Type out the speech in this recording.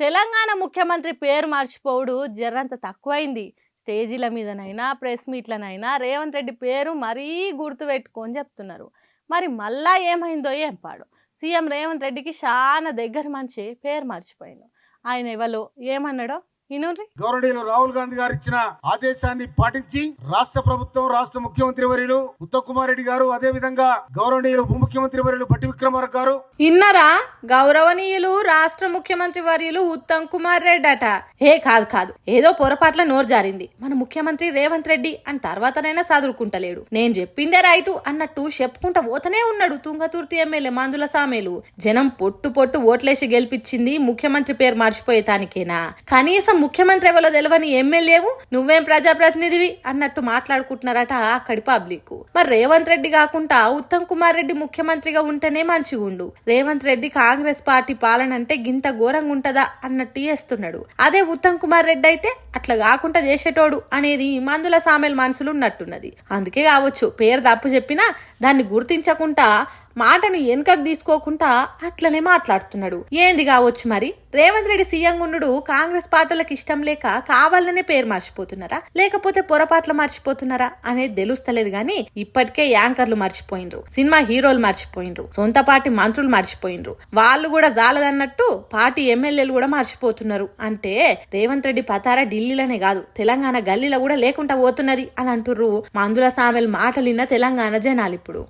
తెలంగాణ ముఖ్యమంత్రి పేరు మర్చిపోవుడు జర్రంత తక్కువైంది. స్టేజీల మీదనైనా ప్రెస్ మీట్లనైనా రేవంత్ రెడ్డి పేరు మరీ గుర్తు పెట్టుకొని చెప్తున్నారు. మరి మళ్ళా ఏమైందో ఏం పాడు. సీఎం రేవంత్ రెడ్డికి చాలా దగ్గర మనిషి పేరు మర్చిపోయిండు. ఆయన ఎవలో ఏమన్నాడో ఇనుర్రి. గౌరవనీయులు రాహుల్ గాంధీ గారు ఇచ్చిన ఆదేశాన్ని పాటించి రాష్ట్ర ప్రభుత్వం, రాష్ట్ర ముఖ్యమంత్రి వర్యులు ఉత్తమ్ కుమార్ రెడ్డి గారు, అదే విధంగా గౌరవనీయులు ఉప ముఖ్యమంత్రి వర్యులు భట్టి విక్రమార్క గారు ఇన్నరా గౌరవనీయులు రాష్ట్ర ముఖ్యమంత్రి వర్యులు ఉత్తమ్ కుమార్ రెడ్డి అట. కాదు ఏదో పొరపాట్ల నోరు జారింది. మన ముఖ్యమంత్రి రేవంత్ రెడ్డి అని తర్వాతనైనా చదువుకుంటలేడు. నేను చెప్పిందే రైటు అన్నట్టు చెప్పుకుంటా పోతనే ఉన్నాడు. తుంగతుర్తి ఎమ్మెల్యే మందుల సామేలు జనం పొట్టు ఓట్లేసి గెలిపించింది ముఖ్యమంత్రి పేరు మర్చిపోయేతానికేనా? కనీసం ముఖ్యమంత్రి ఎవరో తెలియని ఎమ్మెల్యేవు నువ్వేం ప్రజాప్రతినిధివి అన్నట్టు మాట్లాడుకుంటున్నారట అక్కడి పబ్లిక్. మరి రేవంత్ రెడ్డి కాకుండా ఉత్తమ్ కుమార్ రెడ్డి ముఖ్యమంత్రిగా ఉంటేనే మంచిగుండు. రేవంత్ రెడ్డి కాంగ్రెస్ పార్టీ పాలన అంటే గింత ఘోరంగా ఉంటదా అన్నట్టు చేస్తున్నాడు. అదే ఉత్తమ్ కుమార్ రెడ్డి అయితే అట్లా కాకుండా చేసేటోడు అనేది మందుల సామెల మనసులు ఉన్నట్టున్నది. అందుకే కావచ్చు పేరు తప్పు చెప్పినా దాన్ని గుర్తించకుండా మాటను వెనుకకు తీసుకోకుండా అట్లనే మాట్లాడుతున్నాడు. ఏంది కావచ్చు మరి? రేవంత్ రెడ్డి సీఎం ఉండు కాంగ్రెస్ పార్టీలకు ఇష్టం లేక కావాలనే పేరు మర్చిపోతున్నారా, లేకపోతే పొరపాట్లు మర్చిపోతున్నారా అనేది తెలుస్తలేదు. గానీ ఇప్పటికే యాంకర్లు మర్చిపోయినరు, సినిమా హీరోలు మర్చిపోయినరు, సొంత పార్టీ మంత్రులు మర్చిపోయినరు. వాళ్ళు కూడా జాలదన్నట్టు పార్టీ ఎమ్మెల్యేలు కూడా మర్చిపోతున్నారు. అంటే రేవంత్ రెడ్డి పతారా ఢిల్లీలోనే కాదు తెలంగాణ గల్లీలో కూడా లేకుండా పోతున్నది అని అంటుర్రు మందుల సామెల మాటలిన్న తెలంగాణ జనాలు. ఇప్పుడు